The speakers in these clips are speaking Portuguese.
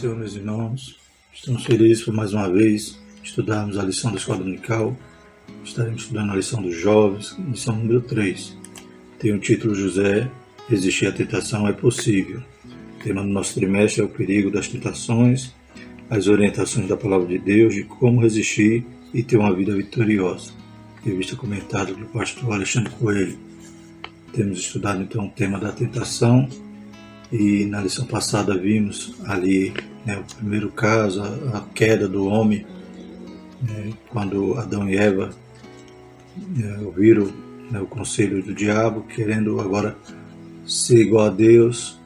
Senhor, meus irmãos. Estamos felizes por mais uma vez estudarmos a lição da escola dominical. Estaremos estudando a lição dos jovens, lição número 3. Tem o título José, resistir à tentação é possível. O tema do nosso trimestre é o perigo das tentações, as orientações da palavra de Deus de como resistir e ter uma vida vitoriosa. Revista comentada pelo pastor Alexandre Coelho. Temos estudado então o tema da tentação e na lição passada vimos ali o primeiro caso, a queda do homem, quando Adão e Eva ouviram o conselho do diabo, querendo agora ser igual a Deus,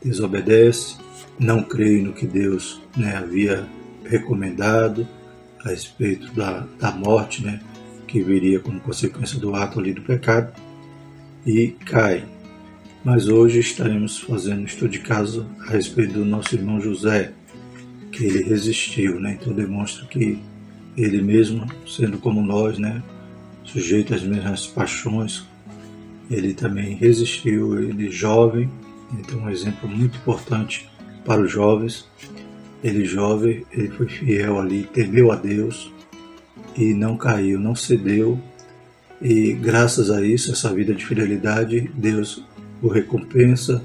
desobedece, não crê no que Deus havia recomendado a respeito da morte que viria como consequência do ato ali do pecado, e cai. Mas hoje estaremos fazendo um estudo de caso a respeito do nosso irmão José, que ele resistiu, então demonstra que ele mesmo, sendo como nós, sujeito às mesmas paixões, ele também resistiu, ele jovem, então um exemplo muito importante para os jovens. Ele jovem, ele foi fiel ali, temeu a Deus e não caiu, não cedeu, e graças a isso, essa vida de fidelidade, Deus o recompensa,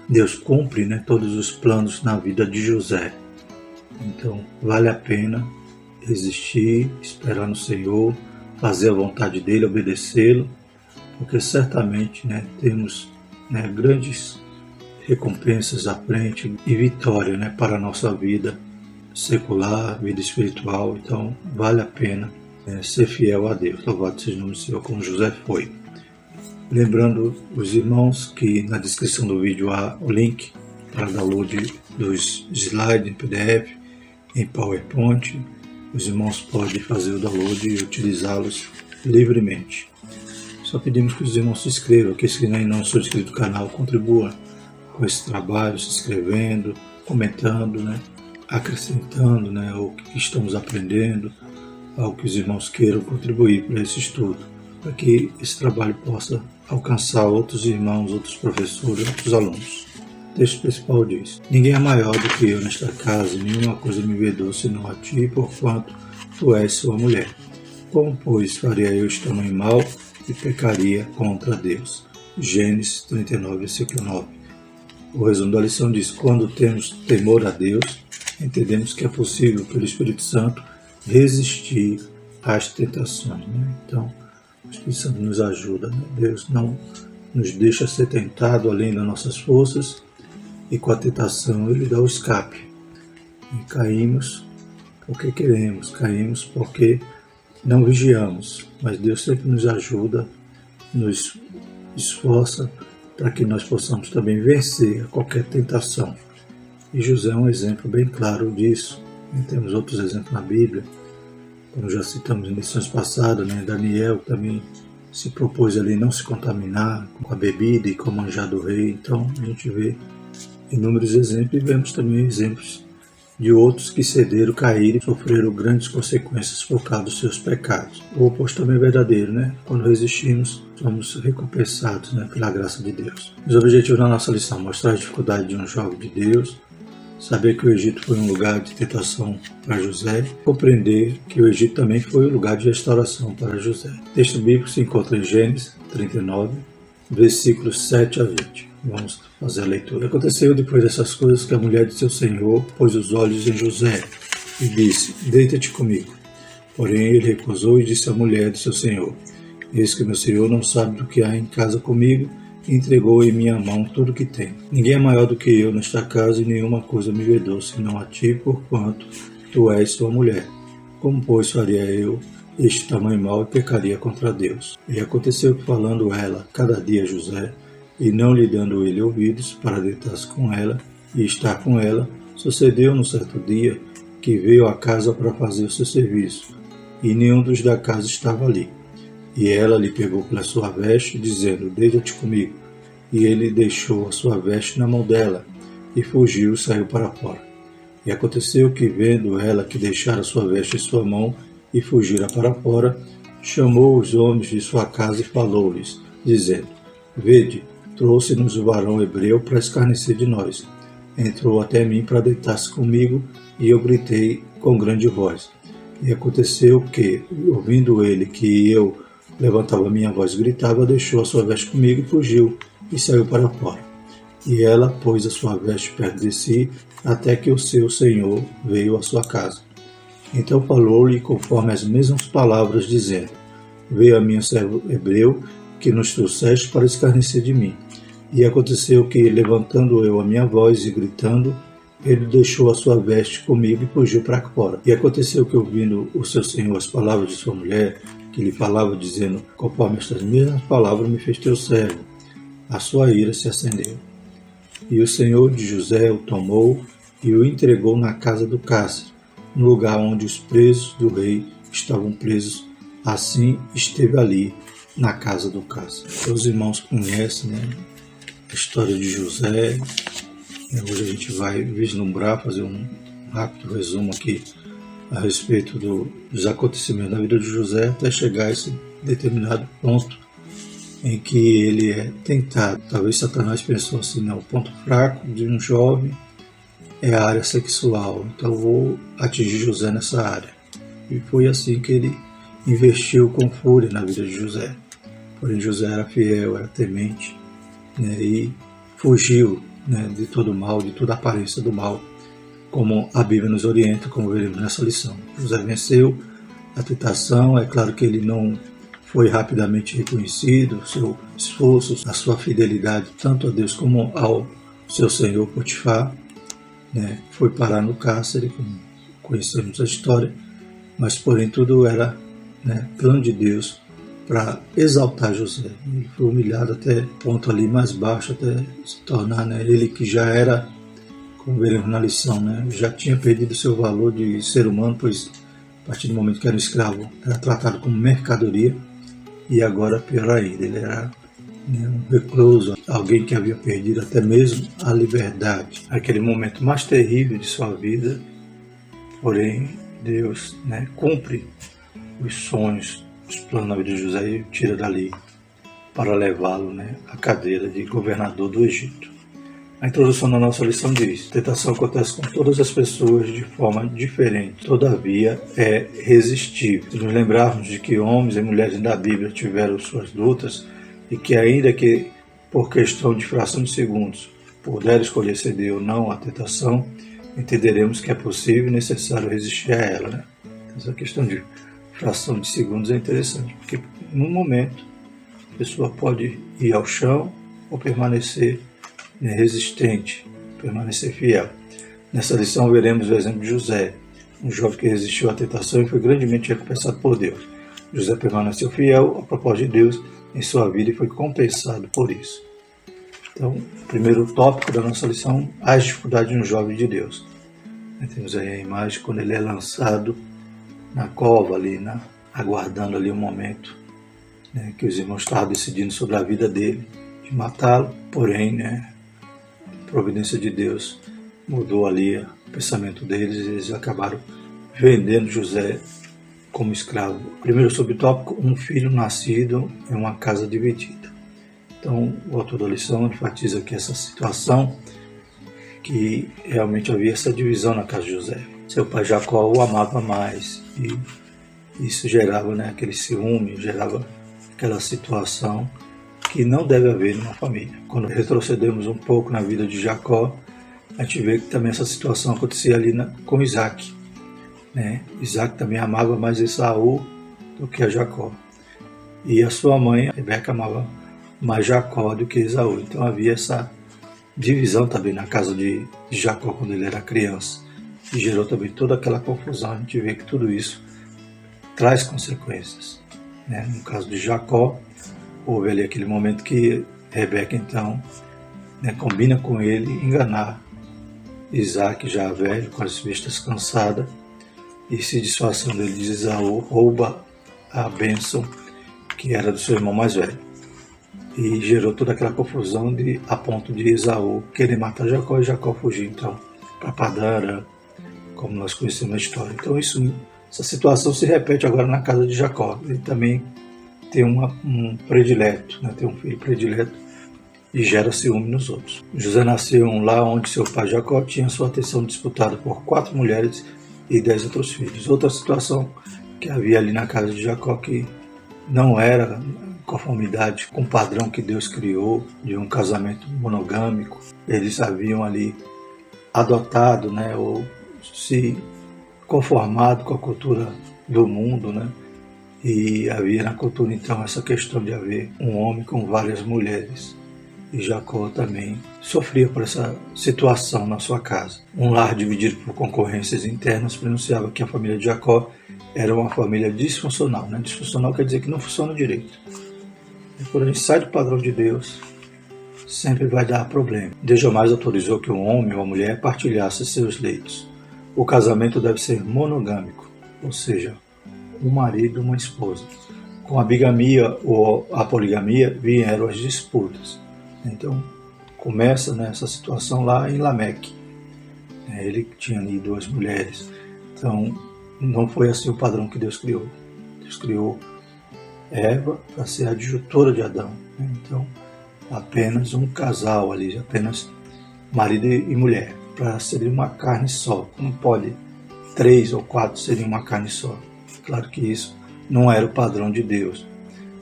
Deus cumpre todos os planos na vida de José. Então vale a pena resistir, esperar no Senhor, fazer a vontade dele, obedecê-lo, porque certamente temos grandes recompensas à frente e vitória para a nossa vida secular, vida espiritual. Então vale a pena ser fiel a Deus. Louvado seja o nome do Senhor, como José foi. Lembrando os irmãos que na descrição do vídeo há o link para download dos slides em PDF, em PowerPoint. Os irmãos podem fazer o download e utilizá-los livremente. Só pedimos que os irmãos se inscrevam, que se ainda não são inscritos no canal, contribuam com esse trabalho, se inscrevendo, comentando, acrescentando ao que estamos aprendendo, ao que os irmãos queiram contribuir para esse estudo, para que esse trabalho possa alcançar outros irmãos, outros professores, outros alunos. O texto principal diz: ninguém é maior do que eu nesta casa, e nenhuma coisa me vedou senão a ti, porquanto tu és sua mulher. Como, pois, faria eu este tamanho mal e pecaria contra Deus? Gênesis 39, versículo 9. O resumo da lição diz: quando temos temor a Deus, entendemos que é possível, pelo Espírito Santo, resistir às tentações. Então, o Espírito Santo nos ajuda. Deus não nos deixa ser tentado além das nossas forças, e com a tentação Ele dá o escape. E caímos porque queremos, caímos porque não vigiamos, mas Deus sempre nos ajuda, nos esforça para que nós possamos também vencer a qualquer tentação. E José é um exemplo bem claro disso. E temos outros exemplos na Bíblia, como já citamos em lições passadas, Daniel também se propôs ali não se contaminar com a bebida e com o manjar do rei. Então a gente vê inúmeros exemplos e vemos também exemplos de outros que cederam, caíram e sofreram grandes consequências por causa dos seus pecados. O oposto também é verdadeiro, quando resistimos, somos recompensados pela graça de Deus. Os objetivos da nossa lição: mostrar a dificuldade de um jovem de Deus, saber que o Egito foi um lugar de tentação para José, compreender que o Egito também foi um lugar de restauração para José. O texto bíblico se encontra em Gênesis 39, versículos 7 a 20. Vamos fazer a leitura. Aconteceu depois dessas coisas que a mulher de seu senhor pôs os olhos em José e disse: deita-te comigo. Porém ele recusou e disse à mulher de seu senhor: eis que meu senhor não sabe do que há em casa comigo, e entregou em minha mão tudo o que tem. Ninguém é maior do que eu nesta casa, e nenhuma coisa me vedou senão a ti, porquanto tu és sua mulher. Como, pois, faria eu este tamanho mal e pecaria contra Deus? E aconteceu que, falando ela cada dia a José, e não lhe dando ele ouvidos para deitar-se com ela e estar com ela, sucedeu no certo dia que veio à casa para fazer o seu serviço, e nenhum dos da casa estava ali. E ela lhe pegou pela sua veste, dizendo: deita-te comigo. E ele deixou a sua veste na mão dela, e fugiu e saiu para fora. E aconteceu que, vendo ela que deixara a sua veste em sua mão e fugira para fora, chamou os homens de sua casa e falou-lhes, dizendo: vede, trouxe-nos o varão hebreu para escarnecer de nós. entrou até mim para deitar-se comigo, e eu gritei com grande voz. E aconteceu que, ouvindo ele que eu levantava minha voz e gritava, deixou a sua veste comigo e fugiu, e saiu para fora. E ela pôs a sua veste perto de si, até que o seu senhor veio à sua casa. Então falou-lhe conforme as mesmas palavras, dizendo: Veio a minha servo hebreu, que nos trouxeste para escarnecer de mim. E aconteceu que, levantando eu a minha voz e gritando, ele deixou a sua veste comigo e fugiu para fora. E aconteceu que, ouvindo o seu senhor as palavras de sua mulher, que lhe falava, dizendo: Conforme estas mesmas palavras me fez teu servo, a sua ira se acendeu. E o senhor de José o tomou e o entregou na casa do cárcere, no lugar onde os presos do rei estavam presos. Assim esteve ali, na casa do cárcere. Os irmãos conhecem, né, a história de José. Hoje a gente vai vislumbrar, fazer um rápido resumo aqui a respeito dos acontecimentos da vida de José, até chegar a esse determinado ponto em que ele é tentado. Talvez Satanás pensou assim: não, o ponto fraco de um jovem é a área sexual, então eu vou atingir José nessa área. E foi assim que ele investiu com fúria na vida de José. Porém, José era fiel, era temente, né, e fugiu, né, de todo o mal, de toda a aparência do mal, como a Bíblia nos orienta, como veremos nessa lição. José venceu a tentação. É claro que ele não foi rapidamente reconhecido, o seu esforço, a sua fidelidade tanto a Deus como ao seu senhor Potifar, né, foi parar no cárcere, como conhecemos a história, mas porém tudo era, né, plano de Deus para exaltar José. Ele foi humilhado até ponto ali mais baixo, até se tornar, né, ele que já era, como veremos na lição, né, já tinha perdido seu valor de ser humano, pois a partir do momento que era um escravo, era tratado como mercadoria. E agora, pior ainda, ele era, né, um recluso, alguém que havia perdido até mesmo a liberdade. Aquele momento mais terrível de sua vida, porém Deus, né, cumpre os sonhos, os planos na vida de José e o tira dali para levá-lo, né, à cadeira de governador do Egito. A introdução da nossa lição diz: tentação acontece com todas as pessoas de forma diferente, todavia é resistível. Se nos lembrarmos de que homens e mulheres da Bíblia tiveram suas lutas e que, ainda que por questão de fração de segundos puder escolher ceder ou não à tentação, entenderemos que é possível e necessário resistir a ela, né? Essa questão de fração de segundos é interessante, porque num momento a pessoa pode ir ao chão ou permanecer, né, resistente, permanecer fiel. Nessa lição veremos o exemplo de José, um jovem que resistiu à tentação e foi grandemente recompensado por Deus. José permaneceu fiel ao propósito de Deus em sua vida e foi compensado por isso. Então, o primeiro tópico da nossa lição: as dificuldades de um jovem de Deus. Temos aí a imagem quando ele é lançado na cova, ali, aguardando ali um momento, né, que os irmãos estavam decidindo sobre a vida dele, de matá-lo, porém, né, a providência de Deus mudou ali o pensamento deles e eles acabaram vendendo José como escravo. Primeiro subtópico: um filho nascido em uma casa dividida. Então, o autor da lição enfatiza aqui essa situação, que realmente havia essa divisão na casa de José. Seu pai Jacó o amava mais e isso gerava, né, aquele ciúme, gerava aquela situação que não deve haver numa família. Quando retrocedemos um pouco na vida de Jacó, a gente vê que também essa situação acontecia ali com Isaac, né? Isaac também amava mais Esaú do que a Jacó. E a sua mãe, Rebeca, amava mais Jacó do que Esaú. Então havia essa divisão também na casa de Jacó quando ele era criança. E gerou também toda aquela confusão. A gente vê que tudo isso traz consequências, né? No caso de Jacó, houve ali aquele momento que Rebeca, então, né, combina com ele enganar Isaac, já velho, com as vistas cansadas, e se disfarçando ele de Esaú, rouba a bênção que era do seu irmão mais velho. E gerou toda aquela confusão a ponto de Esaú querer matar Jacó e Jacó fugir, então, para Padã Arã, como nós conhecemos a história. Então essa situação se repete agora na casa de Jacó. Ele também tem um predileto, né? Tem um filho predileto, e gera ciúme nos outros. José nasceu em um lar onde seu pai Jacó tinha sua atenção disputada por 4 mulheres e 10 outros filhos. Outra situação que havia ali na casa de Jacó que não era em conformidade com o padrão que Deus criou de um casamento monogâmico. Eles haviam ali adotado, ou se conformado com a cultura do mundo, e havia na cultura então essa questão de haver um homem com várias mulheres. E Jacó também sofria por essa situação na sua casa. Um lar dividido por concorrências internas pronunciava que a família de Jacó era uma família disfuncional. Disfuncional quer dizer que não funciona direito. E quando a gente sai do padrão de Deus, sempre vai dar problema. Deus jamais autorizou que um homem ou uma mulher partilhasse seus leitos. O casamento deve ser monogâmico, ou seja, um marido e uma esposa. Com a bigamia ou a poligamia vieram as disputas. Então, começa essa situação lá em Lameque. Ele tinha ali 2 mulheres. Então, não foi assim o padrão que Deus criou. Deus criou Eva para ser a adjutora de Adão. Então, apenas um casal ali, apenas marido e mulher, para ser uma carne só. Como pode 3 ou 4 serem uma carne só? Claro que isso não era o padrão de Deus.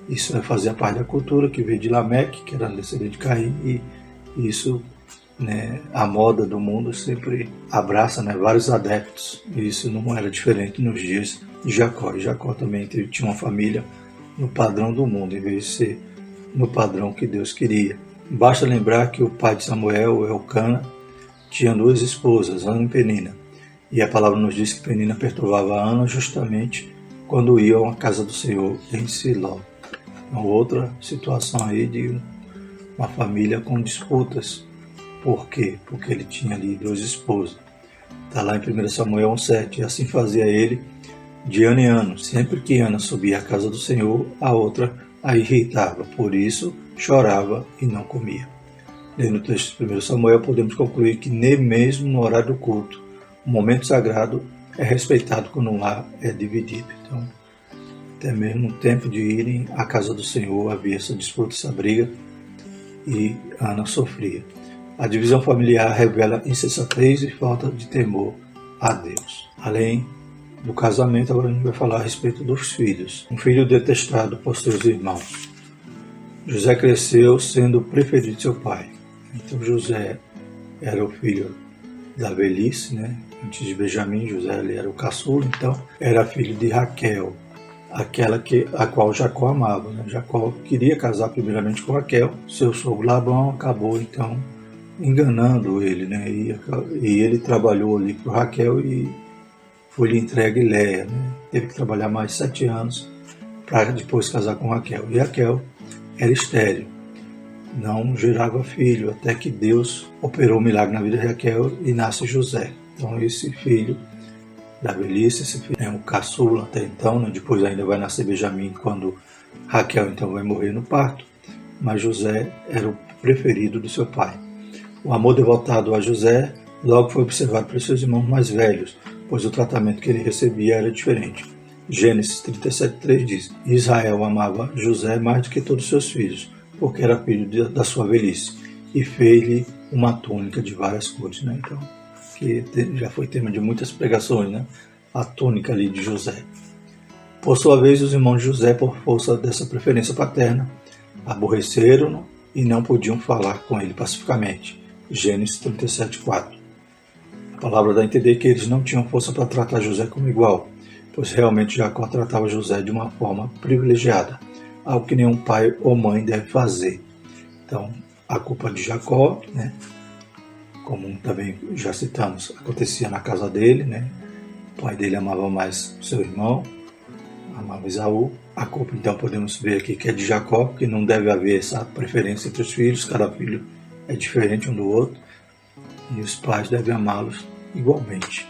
Isso fazia parte da cultura que veio de Lameque, que era descendente de Caim, e isso, a moda do mundo sempre abraça vários adeptos. E isso não era diferente nos dias de Jacó. E Jacó também tinha uma família no padrão do mundo, em vez de ser no padrão que Deus queria. Basta lembrar que o pai de Samuel, Elcana, tinha 2 esposas, Ana e Penina. E a palavra nos diz que Penina perturbava Ana justamente quando iam à casa do Senhor em Siló. Uma outra situação aí de uma família com disputas. Por quê? Porque ele tinha ali 2 esposas. Está lá em 1 Samuel 1,7. E assim fazia ele de ano em ano. Sempre que Ana subia à casa do Senhor, a outra a irritava. Por isso, chorava e não comia. Lendo o texto de 1 Samuel, podemos concluir que nem mesmo no horário do culto, o momento sagrado é respeitado quando um lar é dividido. Então, até mesmo no tempo de irem à casa do Senhor havia essa disputa, essa briga, e Ana sofria. A divisão familiar revela insensatez e falta de temor a Deus. Além do casamento, agora a gente vai falar a respeito dos filhos. Um filho detestado por seus irmãos. José cresceu sendo o preferido de seu pai. Então José era o filho da velhice, Antes de Benjamim, José ele era o caçula, então era filho de Raquel, a qual Jacó amava. Jacó queria casar primeiramente com Raquel, seu sogro Labão acabou então enganando ele, e ele trabalhou ali para Raquel e foi-lhe entregue Léia. Teve que trabalhar mais 7 anos para depois casar com Raquel. E Raquel era estéril, não gerava filho, até que Deus operou um milagre na vida de Raquel e nasce José. Então esse filho da velhice, esse filho é um caçula até então, depois ainda vai nascer Benjamim quando Raquel então vai morrer no parto, mas José era o preferido do seu pai. O amor devotado a José logo foi observado pelos seus irmãos mais velhos, pois o tratamento que ele recebia era diferente. Gênesis 37:3 diz: Israel amava José mais do que todos os seus filhos, porque era filho da sua velhice, e fez-lhe uma túnica de várias cores. Então, que já foi tema de muitas pregações, a túnica ali de José. Por sua vez, os irmãos de José, por força dessa preferência paterna, aborreceram-no e não podiam falar com ele pacificamente. Gênesis 37:4. A palavra dá a entender que eles não tinham força para tratar José como igual, pois realmente Jacó tratava José de uma forma privilegiada, algo que nenhum pai ou mãe deve fazer. Então, a culpa de Jacó, como também já citamos, acontecia na casa dele, O pai dele amava mais o seu irmão, amava Esaú. A culpa, então, podemos ver aqui que é de Jacó, porque não deve haver essa preferência entre os filhos, cada filho é diferente um do outro, e os pais devem amá-los igualmente,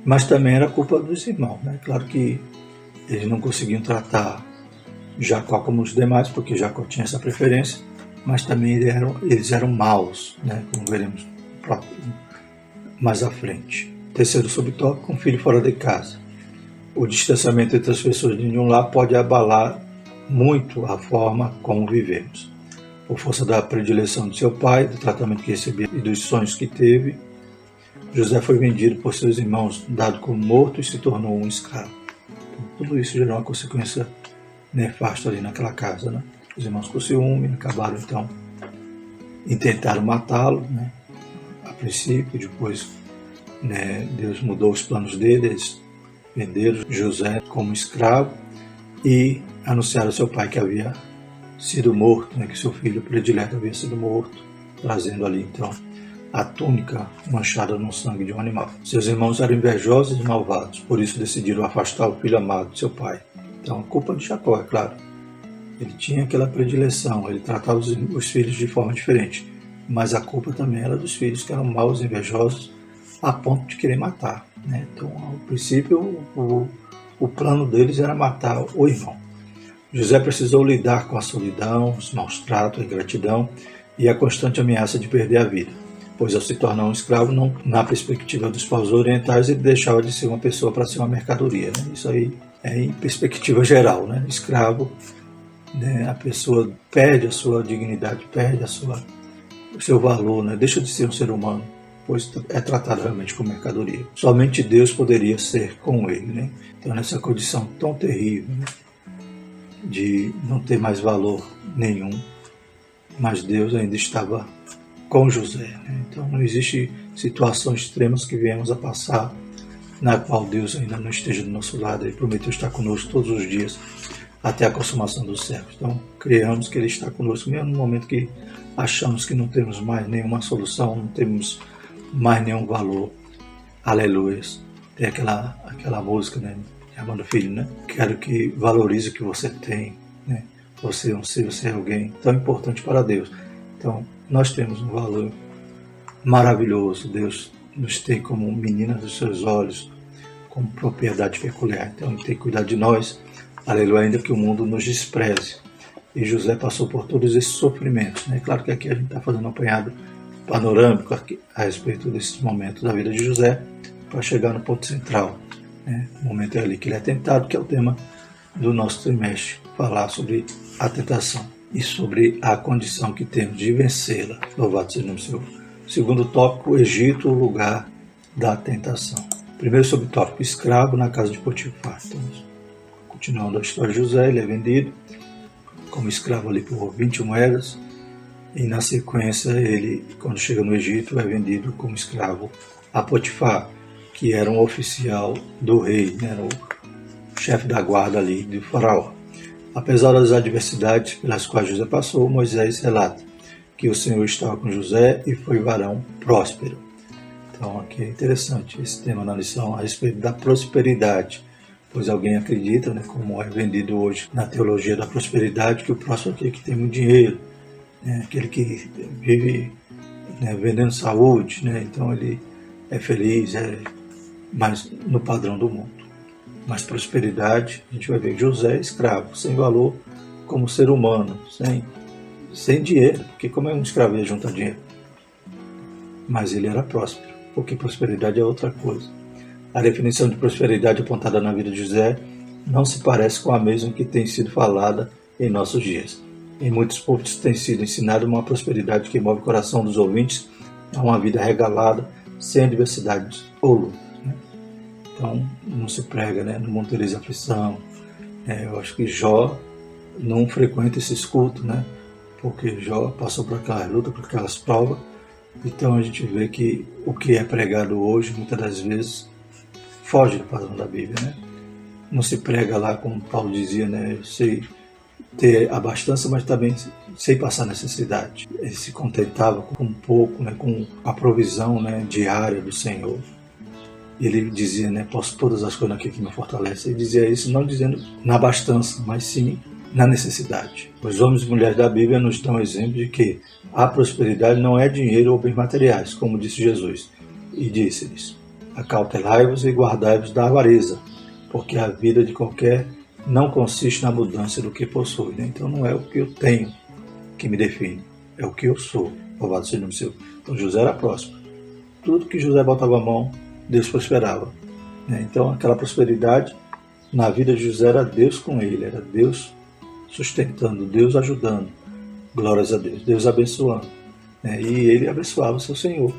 Mas também era culpa dos irmãos, Claro que eles não conseguiam tratar Jacó como os demais, porque Jacó tinha essa preferência, mas também eles eram maus, como veremos mais à frente. Terceiro subtópico, um filho fora de casa. O distanciamento entre as pessoas de um lar pode abalar muito a forma como vivemos. Por força da predileção de seu pai, do tratamento que recebia e dos sonhos que teve, José foi vendido por seus irmãos, dado como morto e se tornou um escravo. Então, tudo isso gerou uma consequência nefasta ali naquela casa, né? Os irmãos com ciúme acabaram então e tentaram matá-lo, né? A princípio, depois, né, Deus mudou os planos deles, venderam José como escravo e anunciaram ao seu pai que havia sido morto, né, que seu filho predileto havia sido morto, trazendo ali então a túnica manchada no sangue de um animal. Seus irmãos eram invejosos e malvados, por isso decidiram afastar o filho amado de seu pai. Então, a culpa de Jacó, é claro. Ele tinha aquela predileção, ele tratava os filhos de forma diferente, mas a culpa também era dos filhos que eram maus, invejosos, a ponto de querer matar, né? Então, ao princípio, o plano deles era matar o irmão. José precisou lidar com a solidão, os maus tratos, a ingratidão e a constante ameaça de perder a vida, pois ao se tornar um escravo, na perspectiva dos povos orientais, ele deixava de ser uma pessoa para ser uma mercadoria, né? Isso aí é em perspectiva geral, né? Escravo, né? A pessoa perde a sua dignidade, perde o seu valor, né? Deixa de ser um ser humano, pois é tratado realmente como mercadoria. Somente Deus poderia ser com ele, né? Então, nessa condição tão terrível, né, de não ter mais valor nenhum, mas Deus ainda estava com José, né? Então não existe situações extremas que viemos a passar na qual Deus ainda não esteja do nosso lado. Ele prometeu estar conosco todos os dias até a consumação dos séculos. Então creamos que Ele está conosco mesmo no momento que achamos que não temos mais nenhuma solução, não temos mais nenhum valor. Aleluia. Tem aquela música, né, chamando Filho, né? Quero que valorize o que você tem, né? Você é um ser, você é alguém tão importante para Deus. Então, nós temos um valor maravilhoso. Deus nos tem como menina dos seus olhos, como propriedade peculiar. Então, Ele tem que cuidar de nós, aleluia, ainda que o mundo nos despreze. E José passou por todos esses sofrimentos, né? Claro que aqui a gente está fazendo um apanhado panorâmico aqui, a respeito desses momentos da vida de José, para chegar no ponto central, né? O momento é ali que ele é tentado, que é o tema do nosso trimestre, falar sobre a tentação e sobre a condição que temos de vencê-la. Louvado seja o nome do Senhor. Segundo tópico, o Egito, o lugar da tentação. Primeiro sobre o tópico, escravo na casa de Potifar. Então, continuando a história de José, ele é vendido como escravo ali por 20 moedas, e na sequência ele, quando chega no Egito, é vendido como escravo a Potifar, que era um oficial do rei, né, o chefe da guarda ali de Faraó. Apesar das adversidades pelas quais José passou, Moisés relata que o Senhor estava com José e foi varão próspero. Então aqui é interessante esse tema na lição a respeito da prosperidade, pois alguém acredita, né, como é vendido hoje na teologia da prosperidade, que o próspero é aquele que tem muito dinheiro, né, aquele que vive, né, vendendo saúde, né, então ele é feliz, mas no padrão do mundo. Mas prosperidade, a gente vai ver José escravo, sem valor como ser humano, sem dinheiro, porque como é um escravo ele junta dinheiro. Mas ele era próspero, porque prosperidade é outra coisa. A definição de prosperidade apontada na vida de José não se parece com a mesma que tem sido falada em nossos dias. Em muitos povos tem sido ensinada uma prosperidade que move o coração dos ouvintes a uma vida regalada, sem adversidades ou lutas, né? Então, não se prega, né? No mundo tereis aflição. Eu acho que Jó não frequenta esses cultos, né? Porque Jó passou por aquelas lutas, por aquelas provas. Então a gente vê que o que é pregado hoje, muitas das vezes, foge do padrão da Bíblia, né? Não se prega lá, como Paulo dizia, né? Eu sei ter abastança, mas também sei passar necessidade. Ele se contentava com um pouco, né? Com a provisão, né, diária do Senhor. Ele dizia, né? Posso todas as coisas naquele que me fortalece. Ele dizia isso não dizendo na abastança, mas sim na necessidade. Os homens e mulheres da Bíblia nos dão exemplo de que a prosperidade não é dinheiro ou bens materiais, como disse Jesus. E disse-lhes: acautelai-vos e guardai-vos da avareza, porque a vida de qualquer não consiste na mudança do que possui, né? Então não é o que eu tenho que me define, é o que eu sou. Louvado seja o nome do Senhor. Então José era próspero. Tudo que José botava a mão, Deus prosperava, né? Então aquela prosperidade na vida de José era Deus com ele, era Deus sustentando, Deus ajudando, Glórias a Deus. Deus abençoando. Né? E ele abençoava o seu senhor.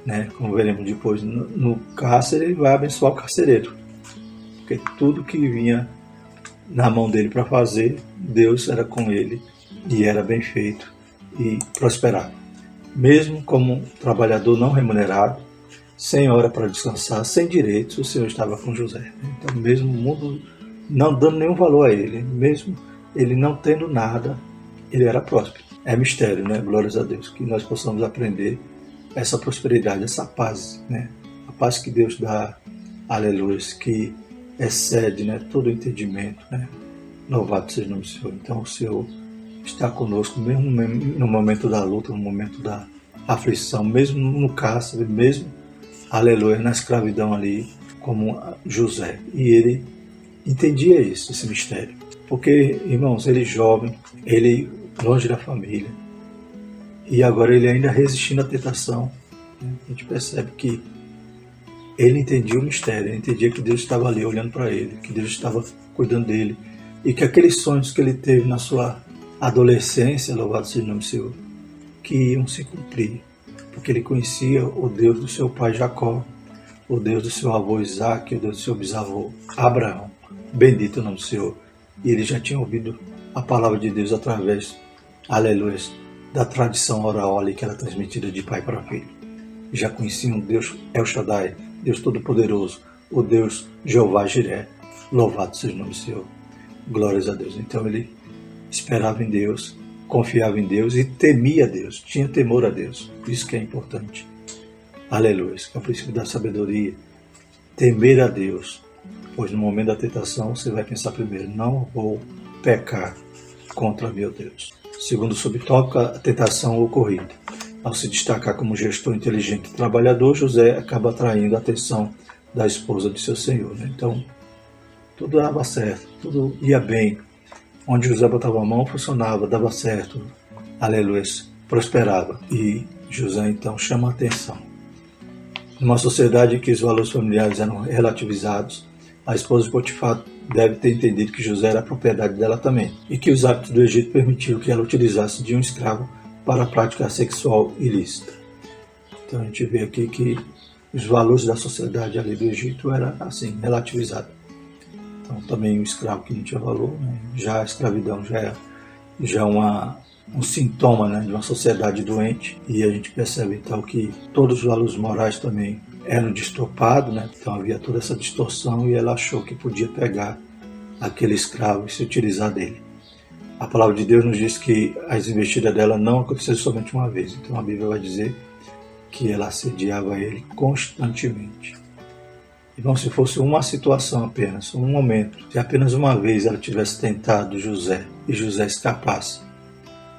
Né? Como veremos depois, no cárcere, ele vai abençoar o carcereiro. Porque tudo que vinha na mão dele para fazer, Deus era com ele e era bem feito e prosperava. Mesmo como trabalhador não remunerado, sem hora para descansar, sem direitos, o Senhor estava com José. Então, mesmo o mundo não dando nenhum valor a ele, mesmo ele não tendo nada, ele era próspero. É mistério, né? Glórias a Deus, que nós possamos aprender essa prosperidade, essa paz, né? A paz que Deus dá, aleluia, que excede, né, todo o entendimento, né? Louvado seja o nome do Senhor. Então o Senhor está conosco, mesmo no momento da luta, no momento da aflição, mesmo no cárcere, mesmo, aleluia, na escravidão ali, como José. E ele entendia isso, esse mistério. Porque, irmãos, ele jovem, ele longe da família, e agora ele ainda resistindo à tentação, né? A gente percebe que ele entendia o mistério, ele entendia que Deus estava ali olhando para ele, que Deus estava cuidando dele, e que aqueles sonhos que ele teve na sua adolescência, louvado seja o nome do Senhor, que iam se cumprir, porque ele conhecia o Deus do seu pai Jacó, o Deus do seu avô Isaac, o Deus do seu bisavô Abraão. Bendito o nome do Senhor. E ele já tinha ouvido a palavra de Deus através, aleluia, da tradição oral ali que era transmitida de pai para filho. Já conheciam Deus El Shaddai, Deus Todo-Poderoso, o Deus Jeová Jiré. Louvado seja o nome do Senhor. Glórias a Deus. Então ele esperava em Deus, confiava em Deus e temia a Deus, tinha temor a Deus. Isso que é importante. Aleluia. Que é o princípio da sabedoria. Temer a Deus. Pois no momento da tentação você vai pensar primeiro, não vou pecar contra meu Deus. Segundo subtópico, a tentação ocorrida. Ao se destacar como gestor inteligente e trabalhador, José acaba atraindo a atenção da esposa de seu senhor. Né? Então, tudo dava certo, tudo ia bem. Onde José botava a mão, funcionava, dava certo. Aleluia, prosperava. E José, então, chama a atenção. Numa sociedade em que os valores familiares eram relativizados, a esposa de Potifar deve ter entendido que José era a propriedade dela também, e que os hábitos do Egito permitiam que ela utilizasse de um escravo para a prática sexual ilícita. Então a gente vê aqui que os valores da sociedade ali do Egito eram assim, relativizados. Então também o escravo que não tinha valor, né? Já a escravidão já é um sintoma, né, de uma sociedade doente, e a gente percebe então que todos os valores morais também eram distorpados, né? Então havia toda essa distorção e ela achou que podia pegar aquele escravo e se utilizar dele. A palavra de Deus nos diz que as investidas dela não aconteceram somente uma vez. Então a Bíblia vai dizer que ela assediava ele constantemente. Então, se fosse uma situação apenas, um momento, se apenas uma vez ela tivesse tentado José e José escapasse,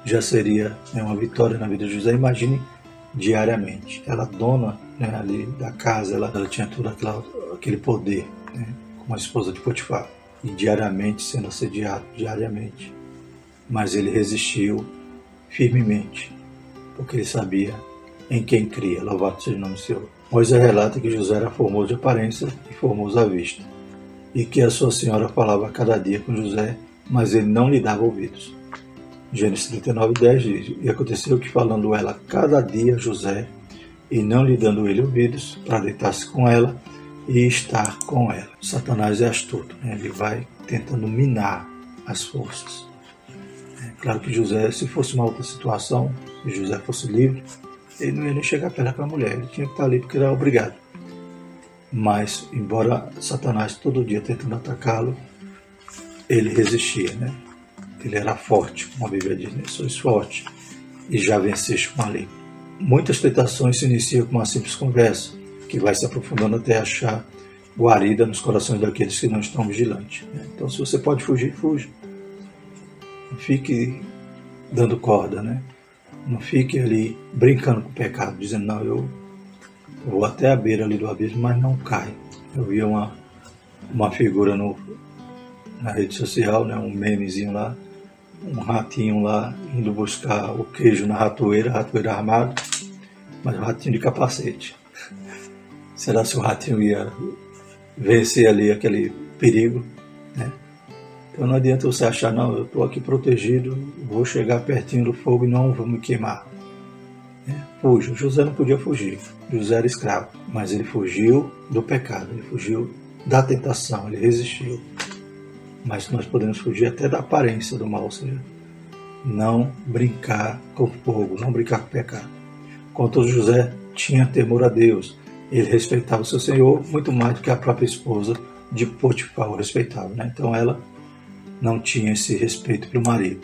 já seria, né, uma vitória na vida de José. Imagine diariamente. Ela, dona, né, ali da casa, ela tinha todo aquele poder, né, como a esposa de Potifar. E diariamente sendo assediado, diariamente. Mas ele resistiu firmemente, porque ele sabia em quem cria. Louvado seja o nome do Senhor. Moisés relata que José era formoso de aparência e formoso à vista, e que a sua senhora falava cada dia com José, mas ele não lhe dava ouvidos. Gênesis 39:10 diz: E aconteceu que, falando ela cada dia a José, e não lhe dando ele ouvidos, para deitar-se com ela e estar com ela. Satanás é astuto, né? Ele vai tentando minar as forças. É claro que José, se fosse uma outra situação, se José fosse livre, ele não ia nem chegar perto daquela mulher, ele tinha que estar ali porque era obrigado. Mas, embora Satanás todo dia tentando atacá-lo, ele resistia, né? Ele era forte, como a Bíblia diz, né? Sois forte e já venceste com a lei. Muitas tentações se iniciam com uma simples conversa, que vai se aprofundando até achar guarida nos corações daqueles que não estão vigilantes, né? Então, se você pode fugir, fuja. Não fique dando corda, né? Não fique ali brincando com o pecado, dizendo, não, eu vou até a beira ali do abismo, mas não caio. Eu vi uma figura na rede social, né, um memezinho lá, um ratinho lá indo buscar o queijo na ratoeira armado, mas o ratinho de capacete. Será se o ratinho ia vencer ali aquele perigo, né? Então não adianta você achar, não, eu estou aqui protegido, vou chegar pertinho do fogo e não vou me queimar. Fuja. José não podia fugir. José era escravo, mas ele fugiu do pecado, ele fugiu da tentação, ele resistiu. Mas nós podemos fugir até da aparência do mal, ou seja, não brincar com o fogo, não brincar com o pecado. Contudo, José tinha temor a Deus. Ele respeitava o seu senhor muito mais do que a própria esposa de Potifar o respeitava. Então ela não tinha esse respeito pelo marido,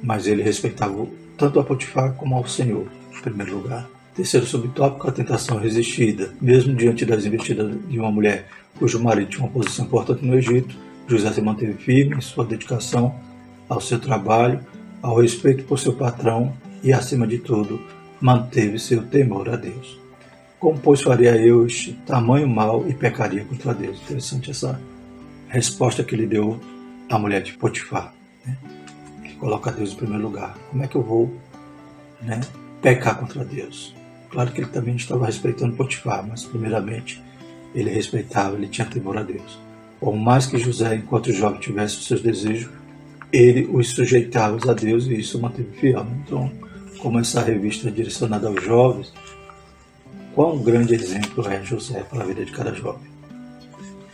mas ele respeitava tanto a Potifar como ao Senhor, em primeiro lugar. Terceiro subtópico, a tentação resistida. Mesmo diante das investidas de uma mulher cujo marido tinha uma posição importante no Egito, José se manteve firme em sua dedicação ao seu trabalho, ao respeito por seu patrão e, acima de tudo, manteve seu temor a Deus. Como, pois, faria eu este tamanho mal e pecaria contra Deus? Interessante essa resposta que ele deu à mulher de Potifar. Ele coloca Deus em primeiro lugar. Como é que eu vou pecar contra Deus? Claro que ele também estava respeitando Potifar, mas primeiramente ele respeitava, ele tinha temor a Deus. Por mais que José, enquanto jovem, tivesse os seus desejos, ele os sujeitava a Deus e isso o manteve fiel. Então, como essa revista é direcionada aos jovens, quão grande exemplo é José para a vida de cada jovem.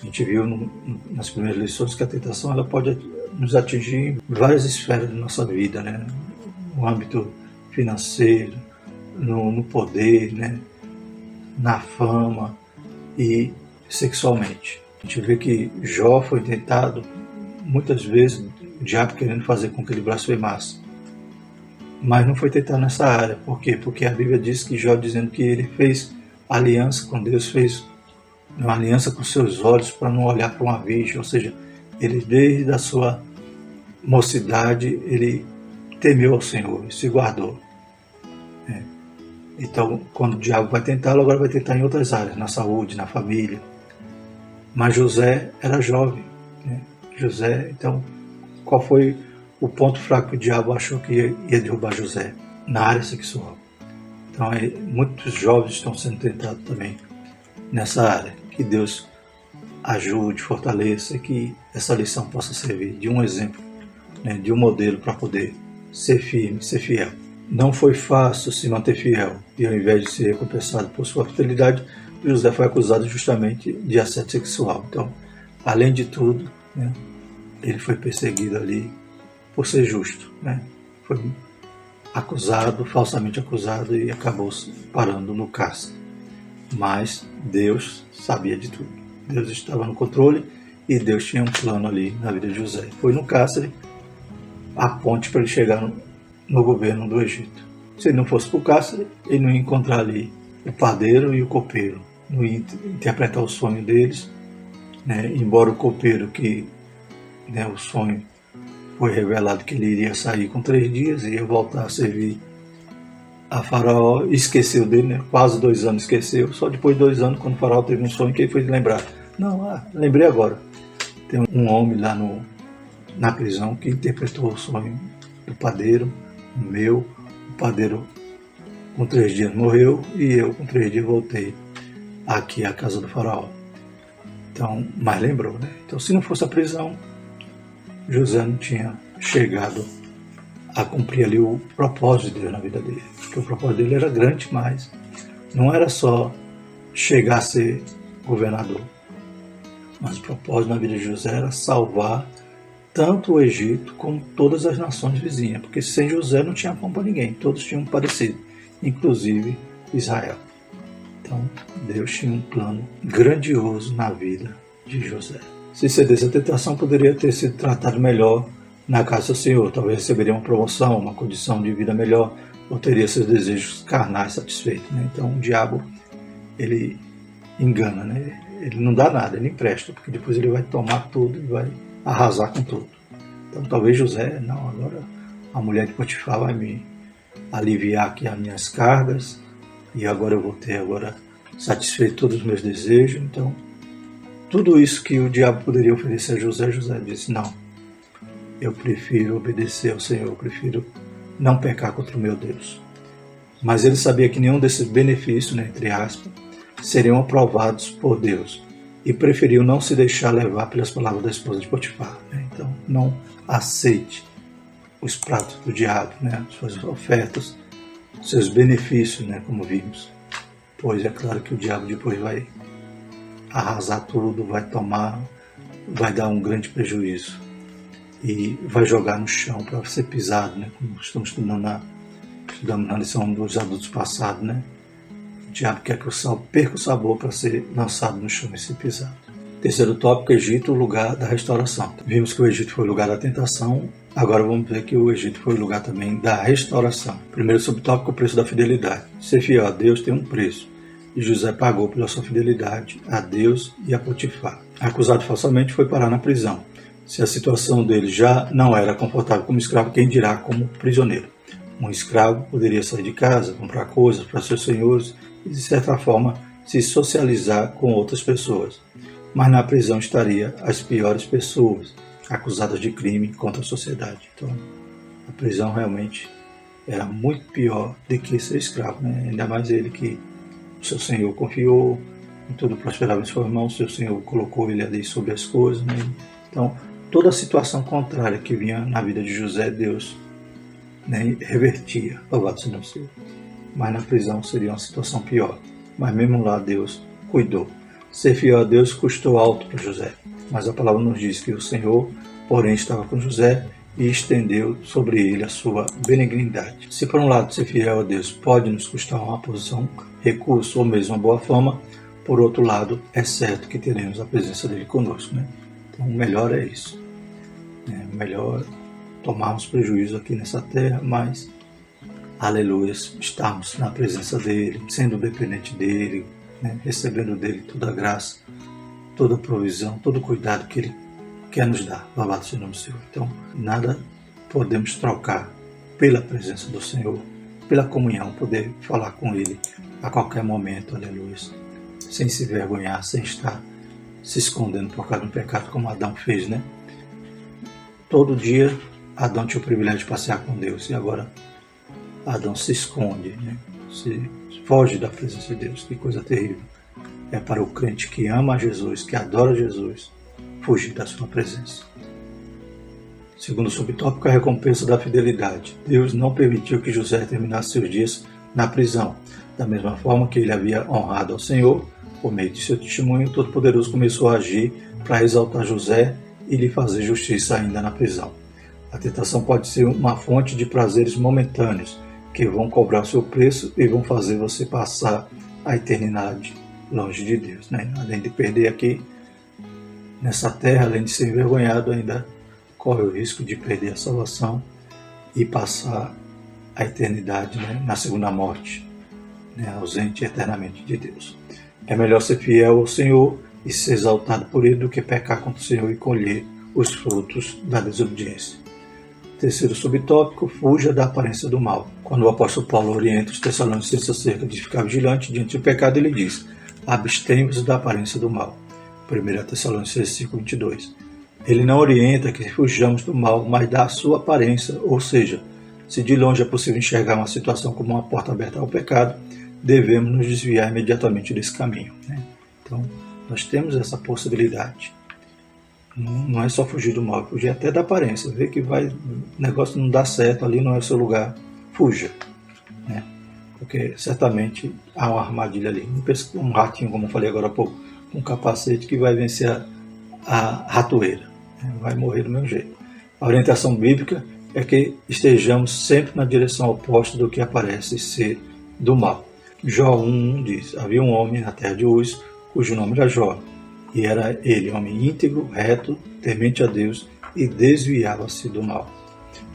A gente viu nas primeiras lições que a tentação ela pode nos atingir em várias esferas da nossa vida, no âmbito financeiro, no poder, na fama e sexualmente. A gente vê que Jó foi tentado muitas vezes, o diabo querendo fazer com que ele blasfemasse. Mas não foi tentado nessa área. Por quê? Porque a Bíblia diz que Jó, dizendo que ele fez aliança com Deus, fez uma aliança com seus olhos para não olhar para uma virgem. Ou seja, ele desde a sua mocidade, ele temeu ao Senhor e se guardou. Então, quando o diabo vai tentá-lo, agora vai tentar em outras áreas, na saúde, na família. Mas José era jovem. José, então, qual foi o ponto fraco que o diabo achou que ia derrubar José? Na área sexual. Então, muitos jovens estão sendo tentados também nessa área. Que Deus ajude, fortaleça e que essa lição possa servir de um exemplo, de um modelo para poder ser firme, ser fiel. Não foi fácil se manter fiel e, ao invés de ser recompensado por sua fidelidade, José foi acusado justamente de assédio sexual. Então, além de tudo, ele foi perseguido ali por ser justo. Foi acusado, falsamente acusado, e acabou parando no cárcere. Mas Deus sabia de tudo. Deus estava no controle e Deus tinha um plano ali na vida de José. Foi no cárcere a ponte para ele chegar no governo do Egito. Se ele não fosse para o cárcere, ele não ia encontrar ali o padeiro e o copeiro, não ia interpretar o sonho deles, embora o copeiro que o sonho foi revelado que ele iria sair com 3 dias e ia voltar a servir a Faraó, esqueceu dele, quase 2 anos esqueceu, só depois de 2 anos, quando o Faraó teve um sonho, que ele foi lembrar. Lembrei agora, tem um homem lá na prisão que interpretou o sonho do padeiro, o padeiro com 3 dias morreu e eu com 3 dias voltei aqui à casa do Faraó. Então, mas lembrou, Então, se não fosse a prisão, José não tinha chegado a cumprir ali o propósito de Deus na vida dele. Porque o propósito dele era grande, mas não era só chegar a ser governador. Mas o propósito na vida de José era salvar tanto o Egito como todas as nações vizinhas. Porque sem José não tinha pão para ninguém. Todos tinham padecido, inclusive Israel. Então, Deus tinha um plano grandioso na vida de José. Se cedesse à tentação, poderia ter sido tratado melhor na casa do Senhor. Talvez receberia uma promoção, uma condição de vida melhor, ou teria seus desejos carnais satisfeitos. Então, o diabo, ele engana, Ele não dá nada, ele empresta, porque depois ele vai tomar tudo e vai arrasar com tudo. Então, talvez José, agora a mulher de Potifar vai me aliviar aqui as minhas cargas, e agora eu vou ter satisfeito todos os meus desejos. Então, tudo isso que o diabo poderia oferecer a José, José disse, não, eu prefiro obedecer ao Senhor, eu prefiro não pecar contra o meu Deus. Mas ele sabia que nenhum desses benefícios, entre aspas, seriam aprovados por Deus, e preferiu não se deixar levar pelas palavras da esposa de Potifar. Então, não aceite os pratos do diabo, né? Suas ofertas, seus benefícios, né? Como vimos. Pois é claro que o diabo depois vai arrasar tudo, vai tomar, vai dar um grande prejuízo e vai jogar no chão para ser pisado, né? Como estamos estudamos na lição dos adultos passados, né? O diabo quer que o sal perca o sabor para ser lançado no chão e ser pisado. Terceiro tópico, Egito, o lugar da restauração. Vimos que o Egito foi o lugar da tentação, agora vamos ver que o Egito foi o lugar também da restauração. Primeiro subtópico, o preço da fidelidade. Ser fiel a Deus tem um preço, e José pagou pela sua fidelidade a Deus e a Potifar. Acusado falsamente, foi parar na prisão. Se a situação dele já não era confortável como escravo, quem dirá como prisioneiro? Um escravo poderia sair de casa, comprar coisas para seus senhores e, de certa forma, se socializar com outras pessoas. Mas na prisão estaria as piores pessoas, acusadas de crime contra a sociedade. Então, a prisão realmente era muito pior do que ser escravo, né? Ainda mais ele que o seu senhor confiou, e tudo prosperava em suas mãos, o seu senhor colocou ele ali sobre as coisas, né? Então, toda a situação contrária que vinha na vida de José, Deus, né, revertia. Louvado seja o Senhor. Mas na prisão seria uma situação pior. Mas mesmo lá Deus cuidou. Ser fiel a Deus custou alto para José. Mas a palavra nos diz que o Senhor, porém, estava com José e estendeu sobre ele a sua benignidade. Se por um lado ser fiel a Deus pode nos custar uma posição, recurso ou mesmo uma boa fama, por outro lado é certo que teremos a presença dele conosco, né? Então o melhor é isso. É melhor tomarmos prejuízo aqui nessa terra, mas, aleluia, estarmos na presença dele, sendo dependente dele, né? Recebendo dele toda a graça, toda a provisão, todo o cuidado que ele quer nos dar. Louvado seja o nome do Senhor. Então, nada podemos trocar pela presença do Senhor, pela comunhão, poder falar com ele a qualquer momento, aleluia, sem se vergonhar, sem estar se escondendo por causa do pecado, como Adão fez, né? Todo dia Adão tinha o privilégio de passear com Deus, e agora Adão se esconde, né? Se foge da presença de Deus. Que coisa terrível. É para o crente que ama a Jesus, que adora Jesus, fugir da sua presença. Segundo subtópico, a recompensa da fidelidade. Deus não permitiu que José terminasse seus dias na prisão. Da mesma forma que ele havia honrado ao Senhor, por meio de seu testemunho, o Todo-Poderoso começou a agir para exaltar José e lhe fazer justiça ainda na prisão. A tentação pode ser uma fonte de prazeres momentâneos, que vão cobrar seu preço e vão fazer você passar a eternidade longe de Deus, né? Além de perder aqui nessa terra, além de ser envergonhado, ainda corre o risco de perder a salvação e passar a eternidade, né, na segunda morte, né, ausente eternamente de Deus. É melhor ser fiel ao Senhor e ser exaltado por Ele do que pecar contra o Senhor e colher os frutos da desobediência. Terceiro subtópico, fuja da aparência do mal. Quando o apóstolo Paulo orienta os Tessalonicenses acerca de ficar vigilante diante do pecado, ele diz: abstém-vos da aparência do mal. 1 Tessalonicenses 5:22. Ele não orienta que fujamos do mal, mas da sua aparência, ou seja, se de longe é possível enxergar uma situação como uma porta aberta ao pecado, devemos nos desviar imediatamente desse caminho, né? Então, nós temos essa possibilidade. Não é só fugir do mal, é fugir até da aparência. Ver que o negócio não dá certo, ali não é o seu lugar, fuja, né? Porque certamente há uma armadilha ali. Um ratinho, como eu falei agora há pouco, um capacete que vai vencer a ratoeira, né? Vai morrer do mesmo jeito. A orientação bíblica é que estejamos sempre na direção oposta do que parece ser do mal. Jó 1:1 diz: havia um homem na terra de Uz, cujo nome era Jó, e era ele homem íntegro, reto, temente a Deus, e desviava-se do mal.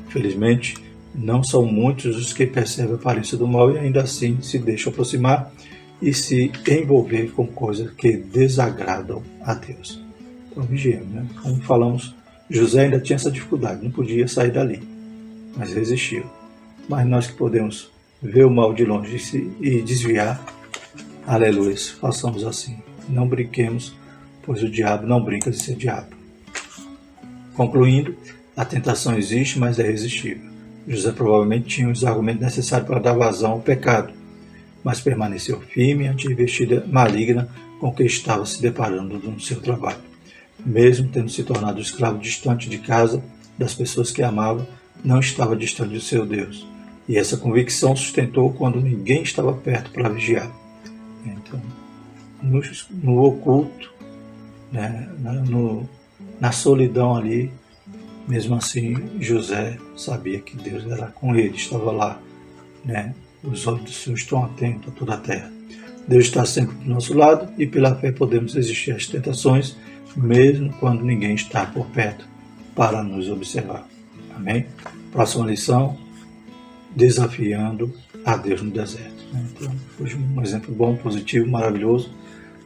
Felizmente, não são muitos os que percebem a aparência do mal e ainda assim se deixam aproximar e se envolver com coisas que desagradam a Deus. Então vigiemos, né? Como falamos, José ainda tinha essa dificuldade, não podia sair dali, mas resistiu. Mas nós que podemos ver o mal de longe e desviar, aleluia, façamos assim. Não brinquemos, pois o diabo não brinca de ser diabo. Concluindo, a tentação existe, mas é irresistível. José provavelmente tinha os argumentos necessários para dar vazão ao pecado, mas permaneceu firme ante a investida maligna com que estava se deparando no seu trabalho. mesmo tendo se tornado escravo distante de casa, das pessoas que amava, não estava distante do seu Deus. E essa convicção sustentou quando ninguém estava perto para vigiar. Então, no oculto, né, na solidão ali, mesmo assim, José sabia que Deus era com ele, estava lá, né? Os olhos do Senhor estão atentos a toda a terra. Deus está sempre do nosso lado e pela fé podemos resistir às tentações, mesmo quando ninguém está por perto para nos observar. Amém? Próxima lição, desafiando a Deus no deserto. Então, hoje um exemplo bom, positivo, maravilhoso,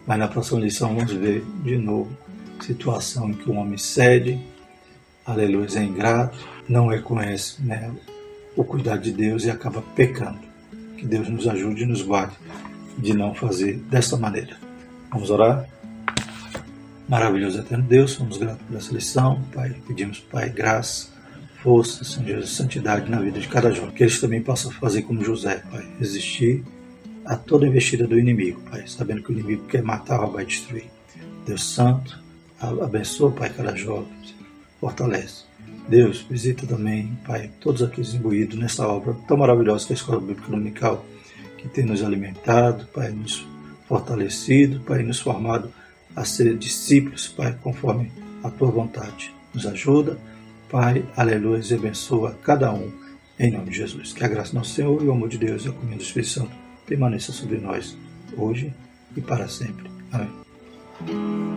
mas na próxima lição vamos ver de novo situação em que o homem cede, aleluia, é ingrato, não reconhece, né, o cuidado de Deus e acaba pecando. Que Deus nos ajude e nos guarde de não fazer desta maneira. Vamos orar? Maravilhoso eterno Deus, somos gratos por essa lição, Pai. Pedimos, Pai, graça, força, Senhor Jesus, santidade na vida de cada jovem. Que eles também possam fazer como José, Pai, resistir a toda investida do inimigo, Pai, sabendo que o inimigo quer matar, roubar e destruir. Deus Santo, abençoa, Pai, cada jovem, fortalece. Deus, visita também, Pai, todos aqueles imbuídos nessa obra tão maravilhosa que é a Escola Bíblica Dominical, que tem nos alimentado, Pai, nos fortalecido, Pai, nos formado a ser discípulos, Pai, conforme a Tua vontade. Nos ajuda, Pai, aleluia, e abençoa cada um, em nome de Jesus. Que a graça do nosso Senhor e o amor de Deus e a comunhão do Espírito Santo permaneça sobre nós, hoje e para sempre. Amém.